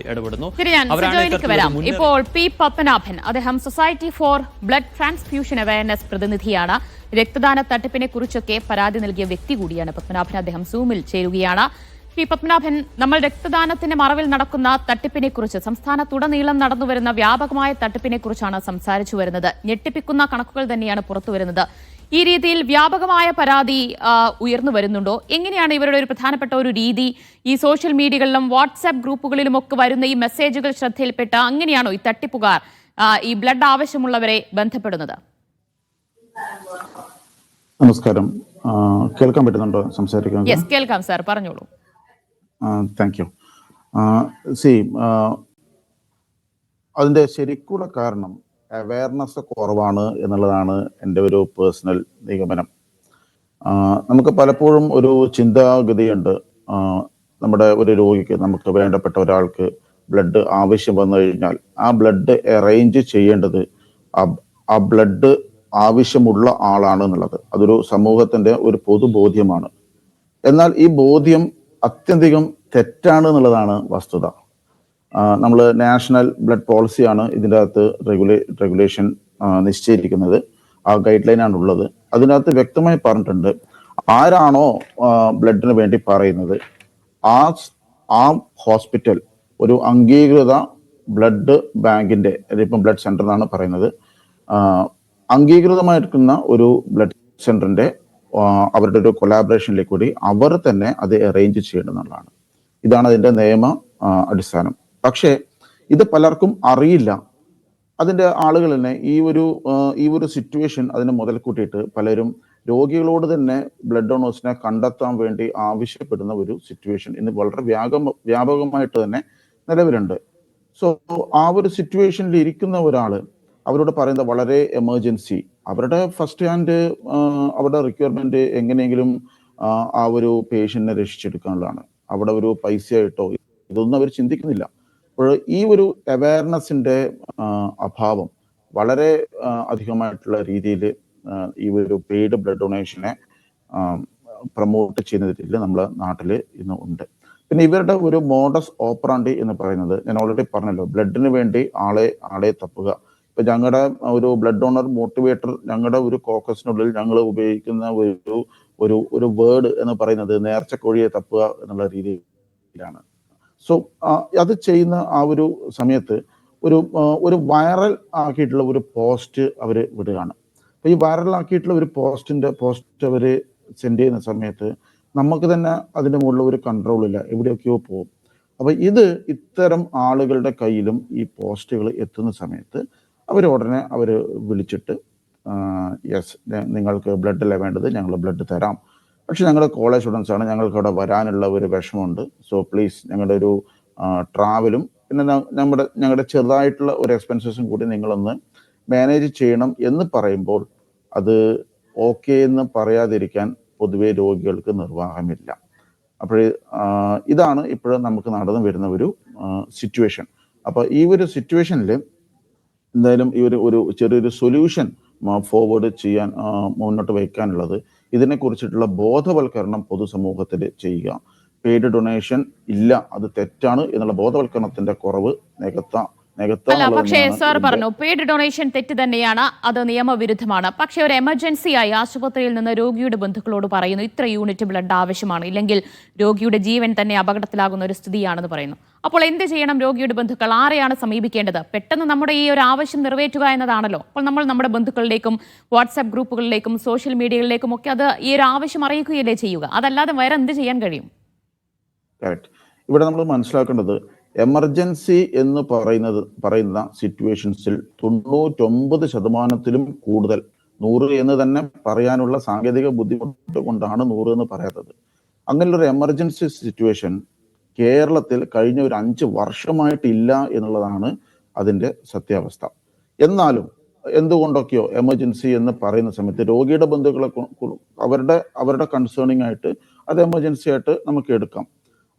ഇടപെടുന്നു. ഇപ്പോൾ പി പത്മനാഭൻ അദ്ദേഹം society for blood transfusion awareness പ്രതിനിധിയാണ്. രക്തദാന തട്ടിപ്പിനെ കുറിച്ചൊക്കെ പരാതി നൽകിയ വ്യക്തി കൂടിയാണ് പത്മനാഭൻ. അദ്ദേഹം സൂമിൽ ചേരുകയാണ്. പി പത്മനാഭൻ, നമ്മൾ രക്തദാനത്തിന്റെ മറവിൽ നടക്കുന്ന തട്ടിപ്പിനെ കുറിച്ച്, സംസ്ഥാനത്തുടനീളം നടന്നുവരുന്ന വ്യാപകമായ തട്ടിപ്പിനെ കുറിച്ചാണ് സംസാരിച്ചു വരുന്നത്. ഞെട്ടിപ്പിക്കുന്ന കണക്കുകൾ തന്നെയാണ് പുറത്തുവരുന്നത്. ഈ രീതിയിൽ വ്യാപകമായ പരാതി ഉയർന്നു വരുന്നുണ്ടോ? എങ്ങനെയാണ് ഇവരുടെ ഒരു പ്രധാനപ്പെട്ട ഒരു രീതി? ഈ സോഷ്യൽ മീഡിയകളിലും വാട്സാപ്പ് ഗ്രൂപ്പുകളിലുമൊക്കെ വരുന്ന ഈ മെസ്സേജുകൾ ശ്രദ്ധയിൽപ്പെട്ട അങ്ങനെയാണോ ഈ തട്ടിപ്പുകാർ ഈ ബ്ലഡ് ആവശ്യമുള്ളവരെ ബന്ധപ്പെടുന്നത്? നമസ്കാരം, കേൾക്കാൻ പറ്റുന്നുണ്ടോ? സംസാരിക്കുന്നത്? യെസ്, കേൾക്കാം സാർ, പറഞ്ഞോളൂ. Thank you. അതിന്റെ ശരിക്കുള്ള കാരണം അവയർനെസ് കുറവാണ് എന്നുള്ളതാണ് എൻ്റെ ഒരു പേഴ്സണൽ നിഗമനം. നമുക്ക് പലപ്പോഴും ഒരു ചിന്താഗതിയുണ്ട്, നമ്മുടെ ഒരു രോഗിക്ക്, നമുക്ക് വേണ്ടപ്പെട്ട ഒരാൾക്ക് ബ്ലഡ് ആവശ്യം വന്നു കഴിഞ്ഞാൽ ആ ബ്ലഡ് അറേഞ്ച് ചെയ്യേണ്ടത് ആ ബ്ലഡ് ആവശ്യമുള്ള ആളാണ് എന്നുള്ളത്. അതൊരു സമൂഹത്തിന്റെ ഒരു പൊതുബോധ്യമാണ്. എന്നാൽ ഈ ബോധ്യം അത്യധികം തെറ്റാണ് എന്നുള്ളതാണ് വസ്തുത. നമ്മൾ നാഷണൽ ബ്ലഡ് പോളിസിയാണ് ഇതിൻ്റെ അകത്ത് റെഗുലേഷൻ നിശ്ചയിച്ചിരിക്കുന്നത്. ആ ഗൈഡ് ലൈനാണ് ഉള്ളത്. അതിനകത്ത് വ്യക്തമായി പറഞ്ഞിട്ടുണ്ട്, ആരാണോ ബ്ലഡിന് വേണ്ടി പറയുന്നത് ആ ഹോസ്പിറ്റൽ ഒരു അംഗീകൃത ബ്ലഡ് ബാങ്കിന്റെ, ഇപ്പം ബ്ലഡ് സെന്റർ എന്നാണ് പറയുന്നത്, അംഗീകൃതമായിരിക്കുന്ന ഒരു ബ്ലഡ് സെന്ററിന്റെ അവരുടെ ഒരു കൊലാബറേഷനിലേക്ക് കൂടി അവർ തന്നെ അത് അറേഞ്ച് ചെയ്യേണ്ടതെന്നുള്ളതാണ്. ഇതാണ് അതിന്റെ നിയമ അടിസ്ഥാനം. പക്ഷേ ഇത് പലർക്കും അറിയില്ല. അതിന്റെ ആളുകൾ തന്നെ ഈ ഒരു സിറ്റുവേഷൻ അതിനെ മുതൽ കൂട്ടിയിട്ട് പലരും രോഗികളോട് തന്നെ ബ്ലഡ് ഡൊണേഴ്സിനെ കണ്ടെത്താൻ വേണ്ടി ആവശ്യപ്പെടുന്ന ഒരു സിറ്റുവേഷൻ ഇന്ന് വളരെ വ്യാപകമായിട്ട് തന്നെ നിലവിലുണ്ട്. സോ ആ ഒരു സിറ്റുവേഷനിൽ ഇരിക്കുന്ന ഒരാള് അവരോട് പറയുന്നത് വളരെ എമർജൻസി, അവരുടെ ഫസ്റ്റ് ഹാൻഡ് അവരുടെ റിക്വയർമെന്റ് എങ്ങനെയെങ്കിലും ആ ഒരു പേഷ്യന്റിനെ രക്ഷിച്ചെടുക്കാനുള്ളതാണ്. അവിടെ ഒരു പൈസയായിട്ടോ ഇതൊന്നും അവർ ചിന്തിക്കുന്നില്ല. അപ്പോൾ ഈ ഒരു അവയർനെസിന്റെ അഭാവം വളരെ അധികമായിട്ടുള്ള രീതിയിൽ ഈ ഒരു പെയ്ഡ് ബ്ലഡ് ഡൊണേഷനെ പ്രൊമോട്ട് ചെയ്യുന്ന രീതിയിൽ നമ്മുടെ നാട്ടിൽ ഇന്ന് ഉണ്ട്. പിന്നെ ഇവരുടെ ഒരു മോഡസ് ഓപ്പറാണ്ടി എന്ന് പറയുന്നത്, ഞാൻ ഓൾറെഡി പറഞ്ഞല്ലോ, ബ്ലഡിന് വേണ്ടി ആളെ തപ്പുക. ഇപ്പൊ ഞങ്ങളുടെ ഒരു ബ്ലഡ് ഡോണർ മോട്ടിവേറ്റർ, ഞങ്ങളുടെ ഒരു കോക്കസിനുള്ളിൽ ഞങ്ങൾ ഉപയോഗിക്കുന്ന ഒരു വേർഡ് എന്ന് പറയുന്നത് നേർച്ചക്കോഴിയെ തപ്പുക എന്നുള്ള രീതിയിലാണ്. സോ അത് ചെയ്യുന്ന ആ ഒരു സമയത്ത് ഒരു വൈറൽ ആക്കിയിട്ടുള്ള ഒരു പോസ്റ്റ് അവർ വിടുകയാണ്. അപ്പൊ ഈ വൈറൽ ആക്കിയിട്ടുള്ള ഒരു പോസ്റ്റ് അവർ സെൻഡ് ചെയ്യുന്ന സമയത്ത് നമുക്ക് തന്നെ അതിന്റെ മുകളിൽ ഒരു കൺട്രോൾ ഇല്ല, എവിടെയൊക്കെയോ പോകും. അപ്പൊ ഇത്തരം ആളുകളുടെ കയ്യിലും ഈ പോസ്റ്റുകൾ എത്തുന്ന സമയത്ത് ഉടനെ അവർ വിളിച്ചിട്ട്, യെസ്, നിങ്ങൾക്ക് ബ്ലഡ് അല്ലേ വേണ്ടത്, ഞങ്ങൾ ബ്ലഡ് തരാം, പക്ഷെ ഞങ്ങൾ കോളേജ് സ്റ്റുഡൻസ് ആണ്, ഞങ്ങൾക്ക് അവിടെ വരാനുള്ള ഒരു വിഷമമുണ്ട്, സോ പ്ലീസ് ഞങ്ങളുടെ ഒരു ട്രാവലും പിന്നെ ഞങ്ങളുടെ ചെറുതായിട്ടുള്ള ഒരു എക്സ്പെൻസസും കൂടി നിങ്ങളൊന്ന് മാനേജ് ചെയ്യണം എന്ന് പറയുമ്പോൾ അത് ഓക്കെ എന്ന് പറയാതിരിക്കാൻ പൊതുവെ രോഗികൾക്ക് നിർവാഹമില്ല. അപ്പോൾ ഇതാണ് ഇപ്പോഴും നമുക്ക് നടന്നു വരുന്ന ഒരു സിറ്റുവേഷൻ. അപ്പോൾ ഈ ഒരു സിറ്റുവേഷനിൽ എന്തായാലും ഈ ഒരു ചെറിയൊരു സൊല്യൂഷൻ ഫോർവേഡ് ചെയ്യാൻ മുന്നോട്ട് വയ്ക്കാനുള്ളത്, ഇതിനെക്കുറിച്ചിട്ടുള്ള ബോധവൽക്കരണം പൊതുസമൂഹത്തിൽ ചെയ്യുക. പെയ്ഡ് ഡൊണേഷൻ ഇല്ല, അത് തെറ്റാണ് എന്നുള്ള ബോധവൽക്കരണത്തിന്റെ കുറവ് പക്ഷേ സാർ പറഞ്ഞു പെയ്ഡ് ഡൊണേഷൻ തെറ്റ് തന്നെയാണ്, അത് നിയമവിരുദ്ധമാണ്. പക്ഷേ ഒരു എമർജൻസിയായി ആശുപത്രിയിൽ നിന്ന് രോഗിയുടെ ബന്ധുക്കളോട് പറയുന്നു ഇത്ര യൂണിറ്റ് ബ്ലഡ് ആവശ്യമാണ്, ഇല്ലെങ്കിൽ രോഗിയുടെ ജീവൻ തന്നെ അപകടത്തിലാകുന്ന ഒരു സ്ഥിതിയാണെന്ന് പറയുന്നു. അപ്പോൾ എന്ത് ചെയ്യണം രോഗിയുടെ ബന്ധുക്കൾ? ആരെയാണ് സമീപിക്കേണ്ടത്? പെട്ടെന്ന് നമ്മുടെ ഈ ഒരു ആവശ്യം നിറവേറ്റുക എന്നതാണല്ലോ. അപ്പോൾ നമ്മൾ നമ്മുടെ ബന്ധുക്കളിലേക്കും വാട്സാപ്പ് ഗ്രൂപ്പുകളിലേക്കും സോഷ്യൽ മീഡിയകളിലേക്കും ഒക്കെ അത് ഈ ഒരു ആവശ്യം അറിയിക്കുകയല്ലേ ചെയ്യുക, അതല്ലാതെ വേറെ എന്ത് ചെയ്യാൻ കഴിയും? കറക്റ്റ്. ഇവിടെ നമ്മൾ മനസ്സിലാക്കേണ്ടത്, എമർജൻസി എന്ന് പറയുന്ന സിറ്റുവേഷൻസിൽ 99% കൂടുതൽ, 100 എന്ന് തന്നെ പറയാനുള്ള സാങ്കേതിക ബുദ്ധിമുട്ട് കൊണ്ടാണ് 100 എന്ന് പറയാത്തത്. അങ്ങനെയുള്ളൊരു എമർജൻസി സിറ്റുവേഷൻ കേരളത്തിൽ കഴിഞ്ഞ ഒരു 5 വർഷമായിട്ടില്ല എന്നുള്ളതാണ് അതിൻ്റെ സത്യാവസ്ഥ. എന്നാലും എന്തുകൊണ്ടൊക്കെയോ എമർജൻസി എന്ന് പറയുന്ന സമയത്ത് രോഗിയുടെ ബന്ധുക്കളെ അവരുടെ കൺസേണിങ് ആയിട്ട് അത് എമർജൻസി ആയിട്ട് നമുക്ക് എടുക്കാം.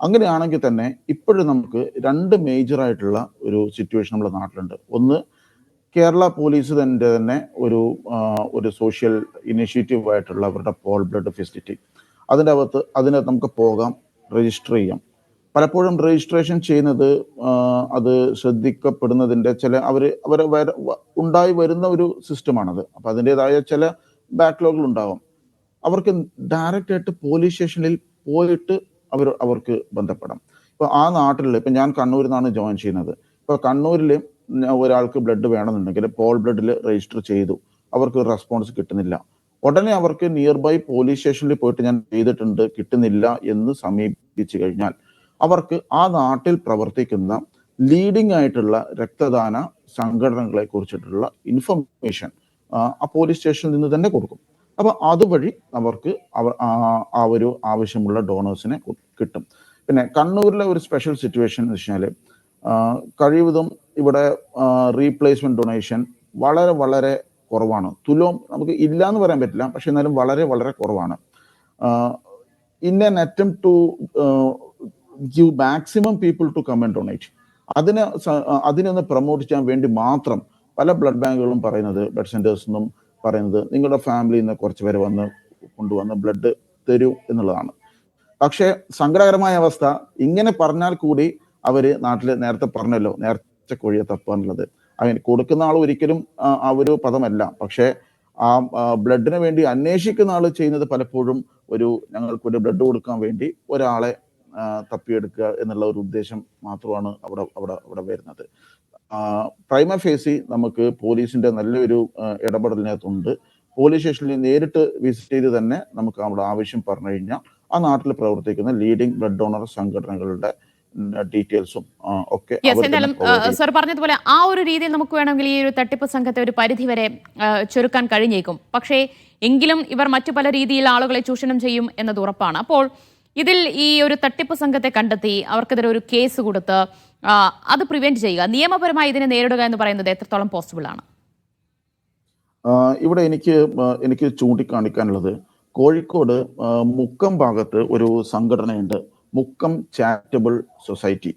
അങ്ങനെയാണെങ്കിൽ തന്നെ ഇപ്പോഴും നമുക്ക് 2 മേജർ ആയിട്ടുള്ള ഒരു സിറ്റുവേഷൻ നമ്മുടെ നാട്ടിലുണ്ട്. ഒന്ന്, കേരള പോലീസ് തന്നെ ഒരു സോഷ്യൽ ഇനിഷ്യേറ്റീവ് ആയിട്ടുള്ള അവരുടെ പോൾ ബ്ലഡ് ഫെസിലിറ്റി, അതിനകത്ത് നമുക്ക് പോകാം, രജിസ്റ്റർ ചെയ്യാം. പലപ്പോഴും രജിസ്ട്രേഷൻ ചെയ്യുന്നത് അത് ശ്രദ്ധിക്കപ്പെടുന്നതിൻ്റെ ചില അവരെ ഉണ്ടായി വരുന്ന ഒരു സിസ്റ്റമാണത്. അപ്പം അതിൻ്റെതായ ചില ബാക്ക്ലോഗുകൾ ഉണ്ടാവും. അവർക്ക് ഡയറക്റ്റ് ആയിട്ട് പോലീസ് സ്റ്റേഷനിൽ പോയിട്ട് അവർക്ക് ബന്ധപ്പെടാം. ഇപ്പോൾ ആ നാട്ടിൽ ഇപ്പം ഞാൻ കണ്ണൂരിൽ നിന്നാണ് ജോയിൻ ചെയ്യുന്നത്. ഇപ്പോൾ കണ്ണൂരിൽ ഒരാൾക്ക് ബ്ലഡ് വേണമെന്നുണ്ടെങ്കിൽ പോൾ ബ്ലഡിൽ രജിസ്റ്റർ ചെയ്തു, അവർക്ക് റെസ്പോൺസ് കിട്ടുന്നില്ല. ഉടനെ അവർക്ക് നിയർ ബൈ പോലീസ് സ്റ്റേഷനിൽ പോയിട്ട് ഞാൻ ചെയ്തിട്ടുണ്ട്, കിട്ടുന്നില്ല എന്ന് സമീപിച്ചു കഴിഞ്ഞാൽ അവർക്ക് ആ നാട്ടിൽ പ്രവർത്തിക്കുന്ന ലീഡിംഗ് ആയിട്ടുള്ള രക്തദാന സംഘടനകളെ കുറിച്ചിട്ടുള്ള ഇൻഫർമേഷൻ ആ പോലീസ് സ്റ്റേഷനിൽ നിന്ന് തന്നെ കൊടുക്കും. അപ്പോൾ അതുവഴി അവർക്ക് ആ ഒരു ആവശ്യമുള്ള ഡോണേഴ്സിനെ കിട്ടും. പിന്നെ കണ്ണൂരിലെ ഒരു സ്പെഷ്യൽ സിറ്റുവേഷൻ എന്ന് വെച്ചാൽ കഴിവതും ഇവിടെ റീപ്ലേസ്മെന്റ് ഡൊണേഷൻ വളരെ വളരെ കുറവാണ്. തുലോം നമുക്ക് ഇല്ല എന്ന് പറയാൻ പറ്റില്ല, പക്ഷെ എന്നാലും വളരെ വളരെ കുറവാണ്. In an attempt to give maximum people to come and donate, അതിനൊന്ന് പ്രൊമോട്ട് ചെയ്യാൻ വേണ്ടി മാത്രം പല ബ്ലഡ് ബാങ്കുകളും പറയുന്നത്, ബ്ലഡ് സെന്റേഴ്സ് എന്നും പറയുന്നത് നിങ്ങളുടെ ഫാമിലിയിൽ നിന്ന് കുറച്ച് പേര് കൊണ്ടുവന്ന് ബ്ലഡ് തരൂ എന്നുള്ളതാണ്. പക്ഷേ സങ്കടകരമായ അവസ്ഥ, ഇങ്ങനെ പറഞ്ഞാൽ കൂടി അവര് നാട്ടിൽ നേരത്തെ പറഞ്ഞല്ലോ, നേർച്ച കോഴിയെ തപ്പാന്നുള്ളത്, അങ്ങനെ കൊടുക്കുന്ന ആൾ ഒരിക്കലും ആ ഒരു പദമല്ല. പക്ഷേ ആ ബ്ലഡിന് വേണ്ടി അന്വേഷിക്കുന്ന ആൾ ചെയ്യുന്നത് പലപ്പോഴും ഞങ്ങൾക്കൊരു ബ്ലഡ് കൊടുക്കാൻ വേണ്ടി ഒരാളെ തപ്പിയെടുക്കുക എന്നുള്ള ഒരു ഉദ്ദേശം മാത്രമാണ് അവിടെ വരുന്നത്. പ്രൈമ ഫേസി നമുക്ക് പോലീസിന്റെ നല്ലൊരു ഇടപെടലിനകത്തുണ്ട്. പോലീസ് സ്റ്റേഷനിൽ നേരിട്ട് വിസിറ്റ് ചെയ്ത് തന്നെ നമുക്ക് അവിടെ ആവശ്യം പറഞ്ഞു കഴിഞ്ഞാൽ ആ നാട്ടിൽ പ്രവർത്തിക്കുന്ന ലീഡിംഗ് ബ്ലഡ് ഡോണർ സംഘടനകളുടെ ഡീറ്റെയിൽസും ഒക്കെ. സർ പറഞ്ഞതുപോലെ ആ ഒരു രീതിയിൽ നമുക്ക് വേണമെങ്കിൽ ഈ ഒരു തട്ടിപ്പ് സംഘത്തെ ഒരു പരിധിവരെ ചുരുക്കാൻ കഴിഞ്ഞേക്കും. പക്ഷേ എങ്കിലും ഇവർ മറ്റു പല രീതിയിൽ ആളുകളെ ചൂഷണം ചെയ്യും എന്നത് ഉറപ്പാണ്. അപ്പോൾ ഇതിൽ ഈ ഒരു തട്ടിപ്പ് സംഘത്തെ കണ്ടെത്തി അവർക്കെതിരെ ഒരു കേസ് കൊടുത്ത് അത് പ്രിവെന്റ് ചെയ്യുക, നിയമപരമായി ഇതിനെ നേരിടുക എന്ന് പറയുന്നത് എത്രത്തോളം പോസിബിൾ ആണ്? ഇവിടെ എനിക്ക് ചൂണ്ടിക്കാണിക്കാനുള്ളത്, കോഴിക്കോട് മുക്കം ഭാഗത്ത് ഒരു സംഘടനയുണ്ട്, മുക്കം ചാരിറ്റബിൾ സൊസൈറ്റി.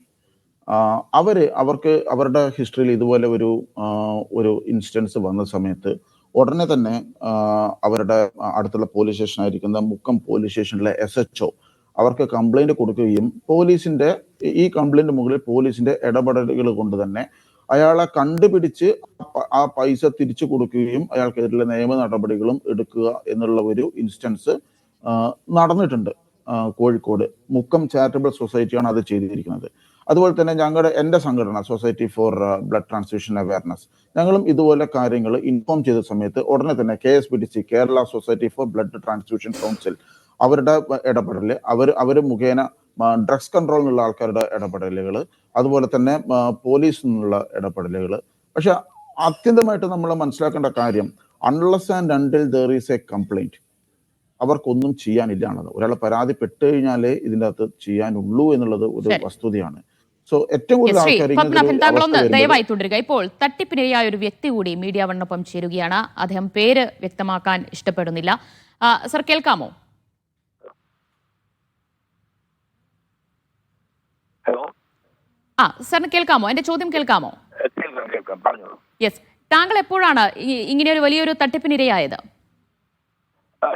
അവർക്ക് അവരുടെ ഹിസ്റ്ററിയിൽ ഇതുപോലെ ഒരു ഇൻസിഡൻസ് വന്ന സമയത്ത് ഉടനെ തന്നെ അവരുടെ അടുത്തുള്ള പോലീസ് സ്റ്റേഷൻ ആയിരിക്കുന്ന മുക്കം പോലീസ് സ്റ്റേഷനിലെ SHO അവർക്ക് കംപ്ലൈന്റ് കൊടുക്കുകയും ഈ കംപ്ലൈന്റ് മുകളിൽ പോലീസിന്റെ ഇടപെടലുകൾ കൊണ്ട് തന്നെ അയാളെ കണ്ടുപിടിച്ച് ആ പൈസ തിരിച്ചു കൊടുക്കുകയും അയാൾക്കെതിരെ നിയമ നടപടികളും എടുക്കുക എന്നുള്ള ഒരു ഇൻസ്റ്റൻസ് നടന്നിട്ടുണ്ട്. കോഴിക്കോട് മുക്കം ചാരിറ്റബിൾ സൊസൈറ്റിയാണ് അത് ചെയ്തിരിക്കുന്നത്. അതുപോലെ തന്നെ എൻ്റെ സംഘടന society for blood transfusion awareness, ഞങ്ങളും ഇതുപോലെ കാര്യങ്ങൾ ഇൻഫോം ചെയ്ത സമയത്ത് ഉടനെ തന്നെ KSPTC, Kerala society for blood transfusion council, അവരുടെ ഇടപെടൽ, അവർ മുഖേന ഡ്രഗ്സ് കൺട്രോൾ എന്നുള്ള ആൾക്കാരുടെ ഇടപെടലുകൾ, അതുപോലെ തന്നെ പോലീസിൽ നിന്നുള്ള ഇടപെടലുകൾ. പക്ഷെ അത്യന്തമായിട്ട് നമ്മൾ മനസ്സിലാക്കേണ്ട കാര്യം, unless and until there is A complaint, അവർക്കൊന്നും ചെയ്യാനില്ലാണത്. ഒരാൾ പരാതിപ്പെട്ട് കഴിഞ്ഞാലേ ഇതിൻ്റെ അകത്ത് ചെയ്യാനുള്ളൂ എന്നുള്ളത് ഒരു വസ്തുതയാണ്. സോ ഏറ്റവും കൂടുതൽ ആൾക്കാർ ദയവായി തുടരുക. ഇപ്പോൾ തട്ടിപ്പിനിരയായ ഒരു വ്യക്തി കൂടി മീഡിയ വണ്ണൊപ്പം ചേരുകയാണ്. അദ്ദേഹം പേര് വ്യക്തമാക്കാൻ ഇഷ്ടപ്പെടുന്നില്ല. സർ കേൾക്കാമോ? ഹലോ, സാറിന് കേൾക്കാമോ? എന്റെ ചോദ്യം കേൾക്കാമോ? യെസ്. താങ്കൾ എപ്പോഴാണ് ഇങ്ങനെ ഒരു വലിയൊരു തട്ടിപ്പിനിരയായത്?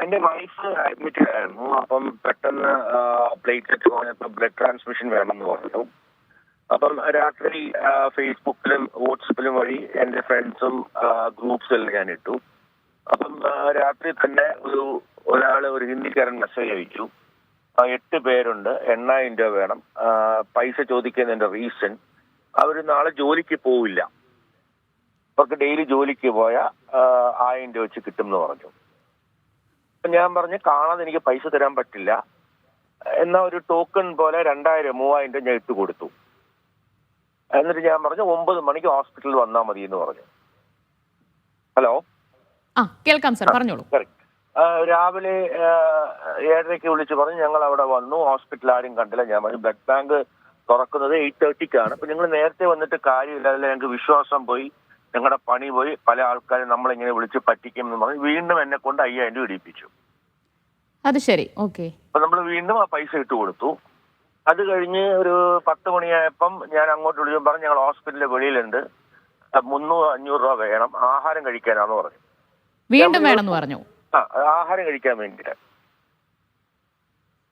എന്റെ വൈഫ് അഡ്മിറ്റഡ് ആയിരുന്നു. അപ്പം പെട്ടെന്ന് പ്ലേറ്റ്ലെറ്റ് കുറഞ്ഞപ്പോൾ ബ്ലഡ് ട്രാൻസ്മിഷൻ വേണമെന്ന് പറഞ്ഞു. അപ്പം രാത്രി ഫേസ്ബുക്കിലും വാട്സപ്പിലും വഴി എന്റെ ഫ്രണ്ട്സും ഗ്രൂപ്പ്സിലും ഞാൻ ഇട്ടു. അപ്പം രാത്രി തന്നെ ഒരു ഹിന്ദിക്കാരൻ മെസ്സേജ് അയച്ചു, 8 പേരുണ്ട്, 8000 രൂപ വേണം, പൈസ ചോദിക്കുന്നതിന്റെ റീസൺ അവർ നാളെ ജോലിക്ക് പോവില്ല, അവർക്ക് ഡെയിലി ജോലിക്ക് പോയാൽ 1000 രൂപ വെച്ച് കിട്ടും എന്ന് പറഞ്ഞു. ഞാൻ പറഞ്ഞു, കാണാതെ എനിക്ക് പൈസ തരാൻ പറ്റില്ല, എന്നാ ഒരു ടോക്കൺ പോലെ 2000 3000 രൂപ ഞാൻ ഇട്ട് കൊടുത്തു. എന്നിട്ട് ഞാൻ പറഞ്ഞു 9 മണിക്ക് ഹോസ്പിറ്റലിൽ വന്നാൽ മതി എന്ന് പറഞ്ഞു. ഹലോ, കേൾക്കാം സാർ, പറഞ്ഞോളൂ. രാവിലെ 7:30 വിളിച്ച് പറഞ്ഞു, ഞങ്ങൾ അവിടെ വന്നു, ഹോസ്പിറ്റലിൽ ആരും കണ്ടില്ല. ഞാൻ പറഞ്ഞു, ബ്ലഡ് ബാങ്ക് തുറക്കുന്നത് 8:30 അപ്പൊ നിങ്ങൾ നേരത്തെ വന്നിട്ട് കാര്യമില്ല, അതിൽ ഞങ്ങൾക്ക് വിശ്വാസം പോയി, ഞങ്ങളുടെ പണി പോയി, പല ആൾക്കാരും നമ്മളിങ്ങനെ വിളിച്ച് പറ്റിക്കും എന്ന് പറഞ്ഞു വീണ്ടും എന്നെ കൊണ്ട് 5000 രൂപ ഇടിപ്പിച്ചു. അത് ശരി, ഓക്കെ. അപ്പൊ നമ്മൾ വീണ്ടും ആ പൈസ ഇട്ട് കൊടുത്തു. അത് കഴിഞ്ഞ് ഒരു 10 മണിയായപ്പം ഞാൻ അങ്ങോട്ട് വിളിച്ചു പറഞ്ഞു, ഞങ്ങൾ ഹോസ്പിറ്റലിന്റെ വെളിയിലുണ്ട്, 300-500 രൂപ വേണം, ആഹാരം കഴിക്കാനാന്ന് പറഞ്ഞു. വീണ്ടും വേണമെന്ന് പറഞ്ഞു. ആഹാരം കഴിക്കാൻ വേണ്ടിട്ട്.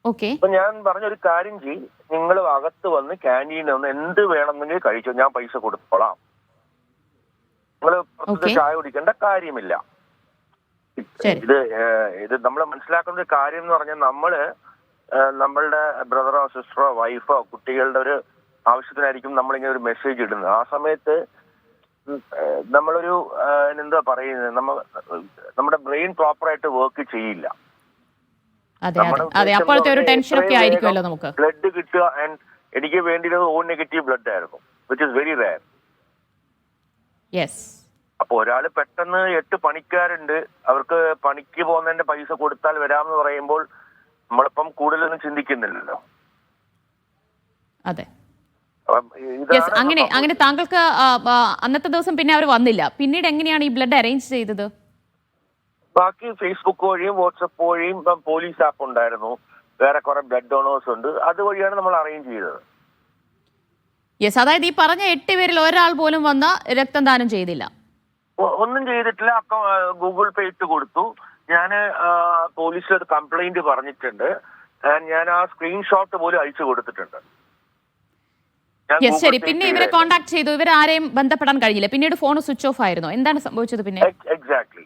ഓക്കെ. അപ്പൊ ഞാൻ പറഞ്ഞൊരു കാര്യം ചെയ്യും, നിങ്ങൾ അകത്ത് വന്ന് ക്യാൻറ്റീനിൽ നിന്ന് എന്ത് വേണമെന്നെങ്കിൽ കഴിച്ചോ, ഞാൻ പൈസ കൊടുത്തോളാം, നിങ്ങൾ പുറത്ത് ചായ കുടിക്കേണ്ട കാര്യമില്ല. ഇത് നമ്മൾ മനസ്സിലാക്കുന്ന ഒരു കാര്യം എന്ന് പറഞ്ഞാൽ നമ്മളുടെ ബ്രദറോ സിസ്റ്ററോ വൈഫോ കുട്ടികളുടെ ഒരു ആവശ്യത്തിനായിരിക്കും നമ്മളിങ്ങനെ ഒരു മെസ്സേജ് ഇടുന്നത്. ആ സമയത്ത് നമ്മളൊരു എന്താ പറയുന്നത്, നമ്മുടെ ബ്രെയിൻ പ്രോപ്പറായിട്ട് വർക്ക് ചെയ്യില്ല. ബ്ലഡ് കിട്ടുക, ആൻഡ് എനിക്ക് വേണ്ടിയിരുന്നത് O നെഗറ്റീവ് ബ്ലഡ് ആയിരുന്നു, വിച്ച് ഇസ് വെരി റെയർ. അപ്പൊ ഒരാള് പെട്ടെന്ന് 8 പണിക്കാരുണ്ട്, അവർക്ക് പണിക്ക് പോകുന്നതിന്റെ പൈസ കൊടുത്താൽ വരാമെന്ന് പറയുമ്പോൾ നമ്മളിപ്പം കൂടുതലൊന്നും ചിന്തിക്കുന്നില്ലല്ലോ. അതെ. അങ്ങനെ താങ്കൾക്ക് അന്നത്തെ ദിവസം പിന്നെ അവർ വന്നില്ല, പിന്നീട് എങ്ങനെയാണ് ഈ ബ്ലഡ് അറേഞ്ച് ചെയ്തത്? ബാക്കി ഫേസ്ബുക്ക് വഴിയും വാട്സപ്പ് വഴിയും പോലീസ് ആപ്പ് ഉണ്ടായിരുന്നു, വേറെ കുറെ ബ്ലഡ് ഡോണേഴ്സ് ഉണ്ട്, അതുവഴിയാണ് നമ്മൾ അറേഞ്ച് ചെയ്തത്. അതായത് ഈ പറഞ്ഞ 8 പേരിൽ ഒരാൾ പോലും വന്ന രക്തം ദാനം ചെയ്തില്ല? ഒന്നും ചെയ്തിട്ടില്ല. ഗൂഗിൾ പേ ഇട്ട് കൊടുത്തു. ഞാൻ പോലീസിൽ ഒരു കംപ്ലൈന്റ് പറഞ്ഞിട്ടുണ്ട്. ഞാൻ ആ സ്ക്രീൻഷോട്ട് പോലും അയച്ചു കൊടുത്തിട്ടുണ്ട്. ശരി, പിന്നെ ഇവരെ കോൺടാക്ട് ചെയ്തു, ഇവരാരെയും ബന്ധപ്പെടാൻ കഴിഞ്ഞില്ല, പിന്നീട് ഫോൺ സ്വിച്ച് ഓഫ് ആയിരുന്നു, എന്താണ് സംഭവിച്ചത് പിന്നെ? എക്സാക്ട്ലി.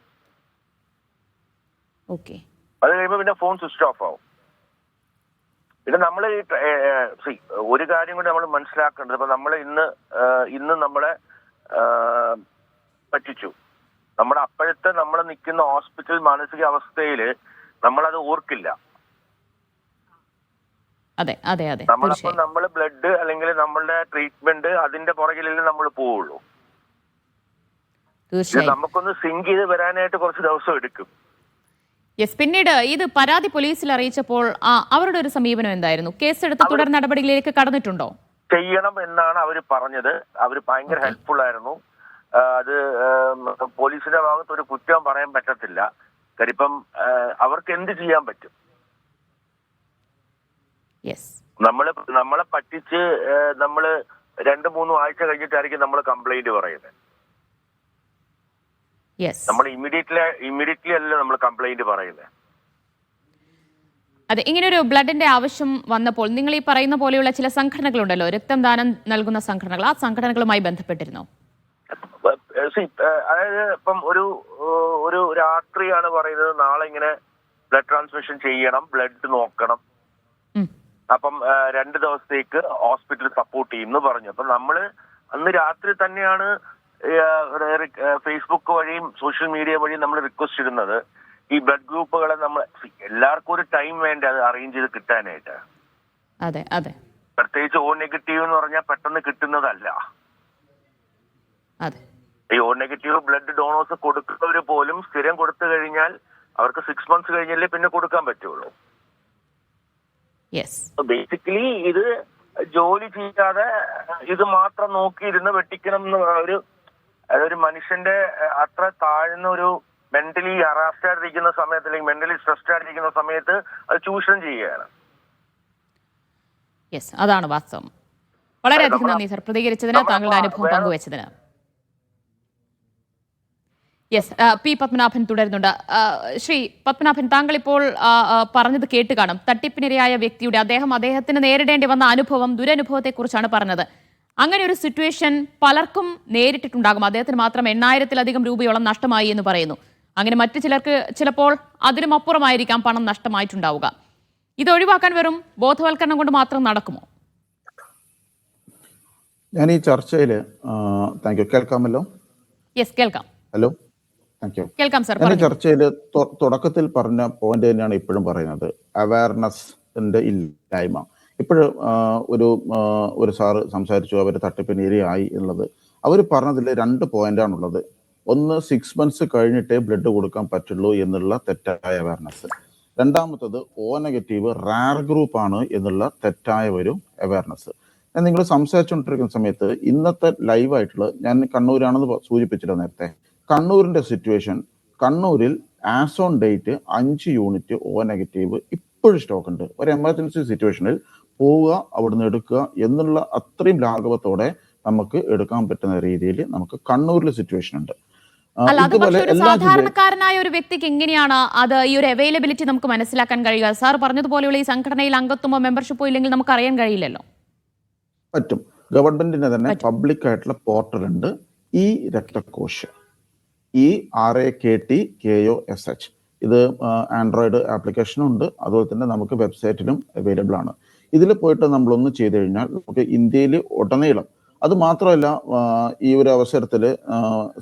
ഓക്കെ. അത് കഴിയുമ്പോൾ പിന്നെ ഫോൺ സ്വിച്ച് ഓഫ് ആവും. പിന്നെ നമ്മൾ ഒരു കാര്യം കൂടി നമ്മൾ മനസ്സിലാക്കേണ്ടത്, ഇപ്പൊ നമ്മൾ ഇന്ന് നമ്മളെ പറ്റിച്ചു, നമ്മുടെ അപ്പോഴത്തെ നമ്മൾ നിൽക്കുന്ന ഹോസ്പിറ്റൽ മാനസികാവസ്ഥയിൽ നമ്മളത് ഓർക്കില്ല. നമ്മൾ ബ്ലഡ് അല്ലെങ്കിൽ നമ്മളുടെ ട്രീറ്റ്മെന്റ് അതിന്റെ പുറകിലല്ലേ നമ്മൾ പോവുള്ളൂ. നമുക്കൊന്ന് സിങ്ക് ചെയ്ത് വരാനായിട്ട് കുറച്ച് ദിവസം എടുക്കും. പിന്നീട് ഇത് പരാതി പോലീസിൽ അറിയിച്ചപ്പോൾ അവരുടെ ഒരു സമീപനം എന്തായിരുന്നു? കേസെടുത്ത് തുടർ നടപടികളിലേക്ക് കടന്നിട്ടുണ്ടോ? ചെയ്യണം എന്നാണ് അവർ പറഞ്ഞത്. അവർ ഭയങ്കര ഹെൽപ്ഫുൾ ആയിരുന്നു. അത് പോലീസിന്റെ ഭാഗത്ത് ഒരു കുറ്റം പറയാൻ പറ്റത്തില്ല. കാര്യം ഇപ്പം അവർക്ക് എന്ത് ചെയ്യാൻ പറ്റും? നമ്മളെ പറ്റിച്ച് നമ്മള് 2-3 ആഴ്ച കഴിഞ്ഞിട്ടായിരിക്കും നമ്മൾ കംപ്ലൈന്റ് പറയുന്നത്. നമ്മൾ ഇമ്മീഡിയറ്റ്ലി അല്ല നമ്മൾ കംപ്ലൈന്റ് പറയുന്നത്. അതെ, ഇങ്ങനൊരു ബ്ലഡിന്റെ ആവശ്യം വന്നപ്പോൾ നിങ്ങൾ ഈ പറയുന്ന പോലെയുള്ള ചില സംഘടനകളുണ്ടല്ലോ, രക്തം ദാനം നൽകുന്ന സംഘടനകൾ, ആ സംഘടനകളുമായി ബന്ധപ്പെട്ടിരുന്നോ? അതായത് ഇപ്പം ഒരു രാത്രിയാണ് പറയുന്നത്, നാളെ ഇങ്ങനെ ബ്ലഡ് ട്രാൻസ്മിഷൻ ചെയ്യണം, ബ്ലഡ് നോക്കണം, അപ്പം 2 ദിവസത്തേക്ക് ഹോസ്പിറ്റൽ സപ്പോർട്ട് ചെയ്യും എന്ന് പറഞ്ഞു. അപ്പൊ നമ്മള് അന്ന് രാത്രി തന്നെയാണ് ഫേസ്ബുക്ക് വഴിയും സോഷ്യൽ മീഡിയ വഴിയും നമ്മൾ റിക്വസ്റ്റ് ഇടുന്നത്. ഈ ബ്ലഡ് ഗ്രൂപ്പുകളെ നമ്മൾ എല്ലാവർക്കും ഒരു ടൈം വേണ്ട അത് അറേഞ്ച് ചെയ്ത് കിട്ടാനായിട്ട്. പ്രത്യേകിച്ച് O നെഗറ്റീവ് എന്ന് പറഞ്ഞാൽ പെട്ടെന്ന് കിട്ടുന്നതല്ല. ഈ O നെഗറ്റീവ് ബ്ലഡ് ഡോണേഴ്സ് കൊടുക്കുന്നവര് പോലും സ്ഥിരം കൊടുത്തു കഴിഞ്ഞാൽ അവർക്ക് 6 months കഴിഞ്ഞല്ലേ പിന്നെ കൊടുക്കാൻ പറ്റുള്ളൂ. ബേസിക്കലി ഇത് ജോലി ചെയ്യാതെ ഇത് മാത്രം നോക്കിയിരുന്ന് വെട്ടിക്കണം എന്ന് ഒരു മനുഷ്യന്റെ അത്ര താഴ്ന്ന ഒരു മെന്റലി ഹറാസ്ഡ് ആയിട്ടിരിക്കുന്ന സമയത്ത് അല്ലെങ്കിൽ മെന്റലി സ്ട്രെസ്ഡ് ആയിട്ടിരിക്കുന്ന സമയത്ത് അത് ചൂഷണം ചെയ്യുകയാണ്. അതാണ് വാസ്തവം. വളരെയധികം നന്ദി സർ പ്രതികരിച്ചതിന്, താങ്കളുടെ അനുഭവം പങ്കുവച്ചതിന്. പി പത്മനാഭൻ തുടരുന്നുണ്ട്. ശ്രീ പത്മനാഭൻ, താങ്കൾ ഇപ്പോൾ പറഞ്ഞത് കേട്ട് കാണും. തട്ടിപ്പിനിരയായ വ്യക്തിയുടെ അദ്ദേഹത്തിന് നേരിടേണ്ടി വന്ന അനുഭവം, ദുരനുഭവത്തെക്കുറിച്ചാണ് പറഞ്ഞത്. അങ്ങനെ ഒരു സിറ്റുവേഷൻ പലർക്കും നേരിട്ടിട്ടുണ്ടാകും. അദ്ദേഹത്തിന് മാത്രം 8,000-ലധികം രൂപയോളം നഷ്ടമായി എന്ന് പറയുന്നു. അങ്ങനെ മറ്റു ചിലർക്ക് ചിലപ്പോൾ അതിനും അപ്പുറമായിരിക്കാം പണം നഷ്ടമായിട്ടുണ്ടാവുക. ഇത് ഒഴിവാക്കാൻ വെറും ബോധവൽക്കരണം കൊണ്ട് മാത്രം നടക്കുമോ? ഞാൻ ഈ ചർച്ചയിൽ കേൾക്കാമല്ലോ? കേൾക്കാം. ഹലോ, കേൾക്കാം സർ. ഞാൻ ചർച്ചയിൽ തുടക്കത്തിൽ പറഞ്ഞ പോയിന്റ് തന്നെയാണ് ഇപ്പോഴും പറയുന്നത്. അവയർനെസ്സിന്റെ ഇല്ലായ്മ. ഇപ്പോഴും ഒരു സാറ് സംസാരിച്ചു, അവർ തട്ടിപ്പിന് ഇരയായി എന്നുള്ളത്. അവർ പറഞ്ഞതിൽ 2 പോയിന്റാണുള്ളത്. ഒന്ന്, 6 months കഴിഞ്ഞിട്ടേ ബ്ലഡ് കൊടുക്കാൻ പറ്റുള്ളൂ എന്നുള്ള തെറ്റായ അവയർനെസ്. രണ്ടാമത്തത് O നെഗറ്റീവ് റയർ ഗ്രൂപ്പ് ആണ് എന്നുള്ള തെറ്റായ ഒരു അവയർനെസ്. ഞാൻ നിങ്ങൾ സംസാരിച്ചുകൊണ്ടിരിക്കുന്ന സമയത്ത് ഇന്നത്തെ ലൈവായിട്ടുള്ള, ഞാൻ കണ്ണൂരാണെന്ന് സൂചിപ്പിച്ചില്ല നേരത്തെ, കണ്ണൂരിന്റെ സിറ്റുവേഷൻ, കണ്ണൂരിൽ as on date 5 unit O negative ഇപ്പോഴും സ്റ്റോക്ക് ഉണ്ട്. ഒരു എമർജൻസി സിറ്റുവേഷനിൽ പോവുക, അവിടുന്ന് എടുക്കുക എന്നുള്ള അത്രയും ലാഘവത്തോടെ നമുക്ക് എടുക്കാൻ പറ്റുന്ന രീതിയിൽ നമുക്ക് കണ്ണൂരിൽ സിറ്റുവേഷൻ ഉണ്ട്. അല്ല, അത് ഇതുപോലെ പക്ഷെ ഒരു എല്ലാ സാധാരണക്കാരനായ ഒരു വ്യക്തിക്ക് എങ്ങനെയാണ് അത് ഈ ഒരു അവൈലബിലിറ്റി നമുക്ക് മനസ്സിലാക്കാൻ കഴിയുക? സാർ പറഞ്ഞതുപോലെയുള്ള ഈ സംഘടനയിൽ അംഗത്വമോ മെമ്പർഷിപ്പോ ഇല്ലെങ്കിൽ നമുക്ക് അറിയാൻ കഴിയില്ലല്ലോ. പറ്റും. ഗവൺമെന്റിന് തന്നെ പറ്റും. പബ്ലിക് ആയിട്ടുള്ള പോർട്ടൽ ഉണ്ട്, ഈ രക്തകോശ്, ERAKTKOSH. ഇത് ആൻഡ്രോയിഡ് ആപ്ലിക്കേഷനും ഉണ്ട്, അതുപോലെ തന്നെ നമുക്ക് വെബ്സൈറ്റിലും അവൈലബിൾ ആണ്. ഇതിൽ പോയിട്ട് നമ്മളൊന്ന് ചെയ്തു കഴിഞ്ഞാൽ നമുക്ക് ഇന്ത്യയിൽ ഉടനീളം, അത് മാത്രമല്ല ഈ ഒരു അവസരത്തിൽ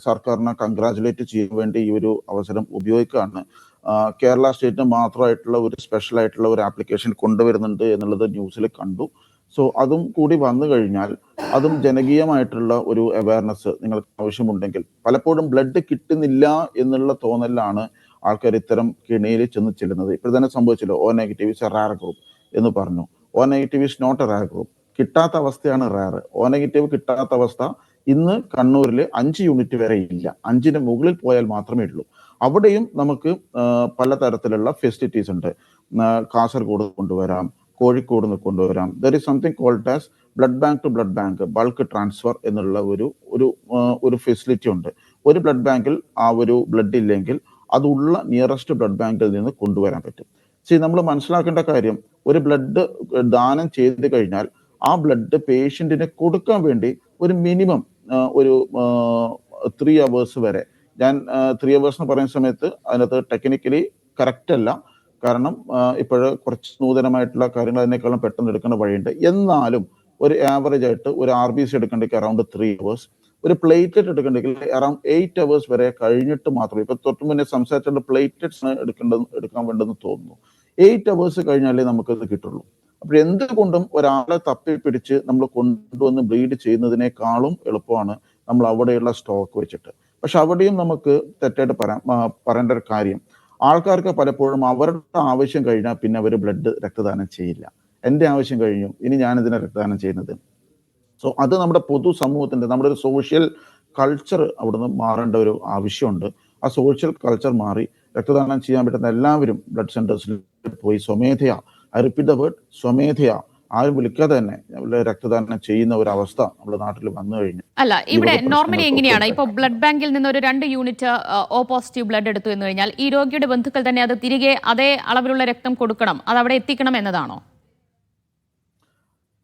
സർക്കാരിനെ കൺഗ്രാജുലേറ്റ് ചെയ്യാൻ വേണ്ടി ഈ ഒരു അവസരം ഉപയോഗിക്കുകയാണ്. കേരള സ്റ്റേറ്റിന് മാത്രമായിട്ടുള്ള ഒരു സ്പെഷ്യൽ ആയിട്ടുള്ള ഒരു ആപ്ലിക്കേഷൻ കൊണ്ടുവരുന്നുണ്ട് എന്നുള്ളത് ന്യൂസിൽ കണ്ടു. സോ അതും കൂടി വന്നു കഴിഞ്ഞാൽ അതും ജനകീയമായിട്ടുള്ള ഒരു അവയർനെസ് നിങ്ങൾക്ക് ആവശ്യമുണ്ടെങ്കിൽ, പലപ്പോഴും ബ്ലഡ് കിട്ടുന്നില്ല എന്നുള്ള തോന്നലാണ് ആൾക്കാർ ഇത്തരം കെണിയിൽ ചെല്ലുന്നത്. ഇപ്പോൾ തന്നെ സംഭവിച്ചല്ലോ, O negative is a rare group എന്ന് പറഞ്ഞു. O negative is not a rare group. കിട്ടാത്ത അവസ്ഥയാണ് റയർ. O നെഗറ്റീവ് കിട്ടാത്ത അവസ്ഥ ഇന്ന് കണ്ണൂരിൽ 5 യൂണിറ്റ് വരെ ഇല്ല, 5ന് മുകളിൽ പോയാൽ മാത്രമേ ഉള്ളൂ. അവിടെയും നമുക്ക് പലതരത്തിലുള്ള ഫെസിലിറ്റീസ് ഉണ്ട്. കാസർഗോഡ് കൊണ്ടുവരാം, കോഴിക്കോട് നിന്ന് കൊണ്ടുവരാം. There is something called as blood bank to blood bank bulk transfer എന്നുള്ള ഒരു ഫെസിലിറ്റി ഉണ്ട്. ഒരു ബ്ലഡ് ബാങ്കിൽ ആ ഒരു ബ്ലഡ് ഇല്ലെങ്കിൽ അതുള്ള നിയറസ്റ്റ് ബ്ലഡ് ബാങ്കിൽ നിന്ന് കൊണ്ടുവരാൻ പറ്റും. നമ്മൾ മനസ്സിലാക്കേണ്ട കാര്യം, ഒരു ബ്ലഡ് ദാനം ചെയ്ത് കഴിഞ്ഞാൽ ആ ബ്ലഡ് പേഷ്യന്റിന് കൊടുക്കാൻ വേണ്ടി ഒരു മിനിമം ഒരു 3 hours വരെ, ഞാൻ 3 hours എന്ന് പറയുന്ന സമയത്ത് അതിനകത്ത് ടെക്നിക്കലി കറക്റ്റ് അല്ല, കാരണം ഇപ്പോഴ് കുറച്ച് നൂതനമായിട്ടുള്ള കാര്യങ്ങൾ അതിനേക്കാളും പെട്ടെന്ന് എടുക്കേണ്ട വഴിയുണ്ട്. എന്നാലും ഒരു ആവറേജ് ആയിട്ട് ഒരു RBC എടുക്കേണ്ടെങ്കിൽ അറൗണ്ട് 3 hours, ഒരു പ്ലേറ്റ്ലെറ്റ് എടുക്കേണ്ടെങ്കിൽ അറൗണ്ട് 8 hours വരെ കഴിഞ്ഞിട്ട് മാത്രമേ, ഇപ്പൊ തൊട്ട് മുന്നേ സംസാരിച്ചുള്ള പ്ലേറ്റ്ലെറ്റ്സ് എടുക്കാൻ വേണ്ടെന്ന് തോന്നുന്നു. 8 hours കഴിഞ്ഞാലേ നമുക്കത് കിട്ടുള്ളൂ. അപ്പോൾ എന്തുകൊണ്ടും ഒരാളെ തപ്പിപ്പിടിച്ച് നമ്മൾ കൊണ്ടുവന്ന് ബ്ലീഡ് ചെയ്യുന്നതിനേക്കാളും എളുപ്പമാണ് നമ്മൾ അവിടെയുള്ള സ്റ്റോക്ക് വെച്ചിട്ട്. പക്ഷെ അവിടെയും നമുക്ക് തെറ്റായിട്ട് പറയേണ്ട ഒരു കാര്യം, ആൾക്കാർക്ക് പലപ്പോഴും അവരുടെ ആവശ്യം കഴിഞ്ഞാൽ പിന്നെ അവർ ബ്ലഡ് രക്തദാനം ചെയ്യില്ല. എൻ്റെ ആവശ്യം കഴിഞ്ഞു, ഇനി ഞാനിതിനെ രക്തദാനം ചെയ്യുന്നത്. സോ അത് നമ്മുടെ പൊതുസമൂഹത്തിൻ്റെ, നമ്മുടെ ഒരു സോഷ്യൽ കൾച്ചർ അവിടുന്ന് മാറേണ്ട ഒരു ആവശ്യമുണ്ട്. ആ സോഷ്യൽ കൾച്ചർ മാറി രക്തദാനം ചെയ്യാൻ പറ്റുന്ന എല്ലാവരും ബ്ലഡ് സെന്റേഴ്സിൽ പോയി സ്വമേധയാ, ഐ റിപ്പീറ്റ് ദ വേർഡ്, സ്വമേധയാ, ആരും വിളിക്കാതെ തന്നെ രക്തദാനം ചെയ്യുന്ന ഒരു അവസ്ഥ നമ്മുടെ നാട്ടിൽ വന്നു കഴിഞ്ഞു. അല്ല, ഇവിടെ നോർമലി എങ്ങനെയാണ്, ഇപ്പോൾ ബ്ലഡ് ബാങ്കിൽ നിന്ന് ഒരു 2 യൂണിറ്റ് O പോസിറ്റീവ് ബ്ലഡ് എടുത്തു എന്ന് കഴിഞ്ഞാൽ ഈ രോഗിയുടെ ബന്ധുക്കൾ തന്നെ അത് തിരികെ അതേ അളവിലുള്ള രക്തം കൊടുക്കണം, അത് അവിടെ എത്തിക്കണം എന്നതാണോ?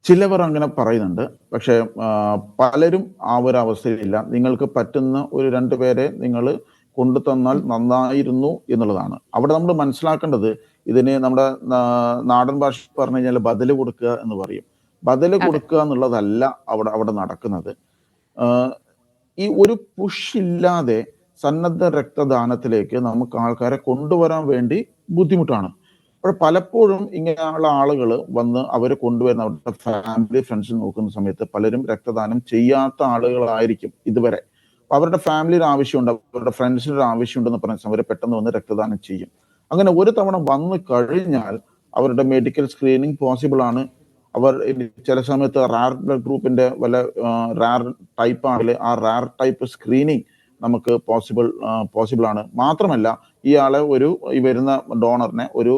ചിലവർ അങ്ങനെ പറയുന്നുണ്ട്, പക്ഷെ പലരും ആ ഒരു അവസ്ഥയിലില്ല. നിങ്ങൾക്ക് പറ്റുന്ന ഒരു 2 പേരെ നിങ്ങൾ കൊണ്ടു തന്നാൽ നന്നായിരുന്നു എന്നുള്ളതാണ്. അവിടെ നമ്മൾ മനസ്സിലാക്കേണ്ടത്, ഇതിന് നമ്മുടെ നാടൻ ഭാഷ പറഞ്ഞു കഴിഞ്ഞാൽ ബദല് കൊടുക്കുക എന്ന് പറയും. ബദല് കൊടുക്കുക എന്നുള്ളതല്ല അവിടെ നടക്കുന്നത്. ഈ ഒരു പുഷ് ഇല്ലാതെ സന്നദ്ധ രക്തദാനത്തിലേക്ക് നമുക്ക് ആൾക്കാരെ കൊണ്ടുവരാൻ വേണ്ടി ബുദ്ധിമുട്ടാണ്. അപ്പോൾ പലപ്പോഴും ഇങ്ങനെയുള്ള ആളുകൾ വന്ന് അവരെ കൊണ്ടുവരുന്ന അവരുടെ ഫാമിലി ഫ്രണ്ട്സ് നോക്കുന്ന സമയത്ത് പലരും രക്തദാനം ചെയ്യാത്ത ആളുകളായിരിക്കും ഇതുവരെ. അവരുടെ ഫാമിലിയുടെ ആവശ്യമുണ്ട്, അവരുടെ ഫ്രണ്ട്സിൻ്റെ ആവശ്യമുണ്ടെന്ന് പറഞ്ഞ അവരെ പെട്ടെന്ന് വന്ന് രക്തദാനം ചെയ്യും. അങ്ങനെ ഒരു തവണ വന്നു കഴിഞ്ഞാൽ അവരുടെ മെഡിക്കൽ സ്ക്രീനിങ് പോസിബിൾ ആണ്. അവർ ചില സമയത്ത് റാർ ബ്ലഡ് ഗ്രൂപ്പിന്റെ വല്ല റാർ ടൈപ്പ് ആണെങ്കിൽ ആ റാർ ടൈപ്പ് സ്ക്രീനിങ് നമുക്ക് പോസിബിൾ ആണ്. മാത്രമല്ല ഇയാളെ ഈ വരുന്ന ഡോണറിനെ ഒരു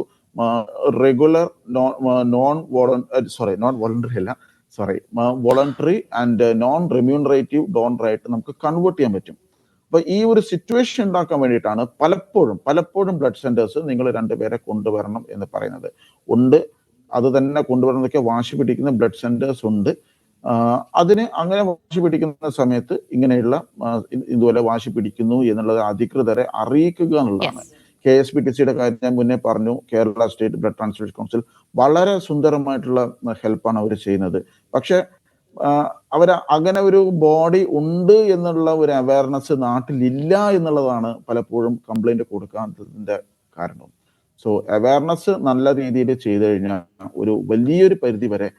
regular voluntary and non remunerative ഡോണറായിട്ട് നമുക്ക് കൺവേർട്ട് ചെയ്യാൻ പറ്റും. അപ്പൊ ഈ ഒരു സിറ്റുവേഷൻ ഉണ്ടാക്കാൻ വേണ്ടിയിട്ടാണ് പലപ്പോഴും ബ്ലഡ് സെന്റേഴ്സ് നിങ്ങൾ 2 പേരെ കൊണ്ടുവരണം എന്ന് പറയുന്നത്. ഉണ്ട്, അത് തന്നെ കൊണ്ടുവരുന്നതൊക്കെ വാശി പിടിക്കുന്ന ബ്ലഡ് സെന്റേഴ്സ് ഉണ്ട്. അതിന് അങ്ങനെ വാശി പിടിക്കുന്ന സമയത്ത് ഇങ്ങനെയുള്ള ഇതുപോലെ വാശി പിടിക്കുന്നു എന്നുള്ളത് അധികൃതരെ അറിയിക്കുക എന്നുള്ളതാണ്. KSPTCയുടെ കാര്യം ഞാൻ മുന്നേ പറഞ്ഞു. Kerala state blood transfusion council വളരെ സുന്ദരമായിട്ടുള്ള ഹെൽപ്പാണ് അവർ ചെയ്യുന്നത്. പക്ഷെ അങ്ങനെ ഒരു ബോഡി ഉണ്ട് എന്നുള്ള ഒരു അവയർനെസ് നാട്ടിലില്ല എന്നുള്ളതാണ് പലപ്പോഴും കംപ്ലൈന്റ് കൊടുക്കാത്തതിന്റെ കാരണം. സോ അവയർനെസ് നല്ല രീതിയിൽ ചെയ്തു കഴിഞ്ഞാൽ ഒരു വലിയൊരു പരിധി വരെ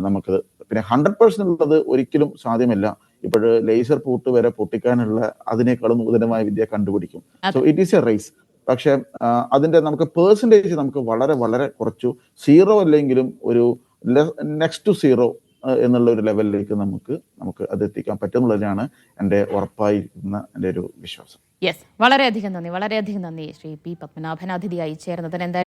നമുക്ക്, പിന്നെ 100% ഉള്ളത് ഒരിക്കലും സാധ്യമല്ല. ഇപ്പോൾ ലേസർ പൂട്ട് വരെ പൊട്ടിക്കാനുള്ള അതിനേക്കാളും നൂതനമായ വിദ്യ കണ്ടുപിടിക്കും. So it is a race. പക്ഷെ അതിന്റെ നമുക്ക് പെർസെൻറ്റേജ് നമുക്ക് വളരെ വളരെ കുറച്ചു, 0 അല്ലെങ്കിലും ഒരു നെക്സ്റ്റ് ടു 0 എന്നുള്ള ഒരു ലെവലിലേക്ക് നമുക്ക് അത് എത്തിക്കാൻ പറ്റുന്നുള്ളതാണ് എൻ്റെ ഉറപ്പായിരിക്കുന്ന എൻ്റെ ഒരു വിശ്വാസം. വളരെയധികം നന്ദി ശ്രീ പി പത്മനാഭൻ അതിഥിയായി ചേർന്നതിന്.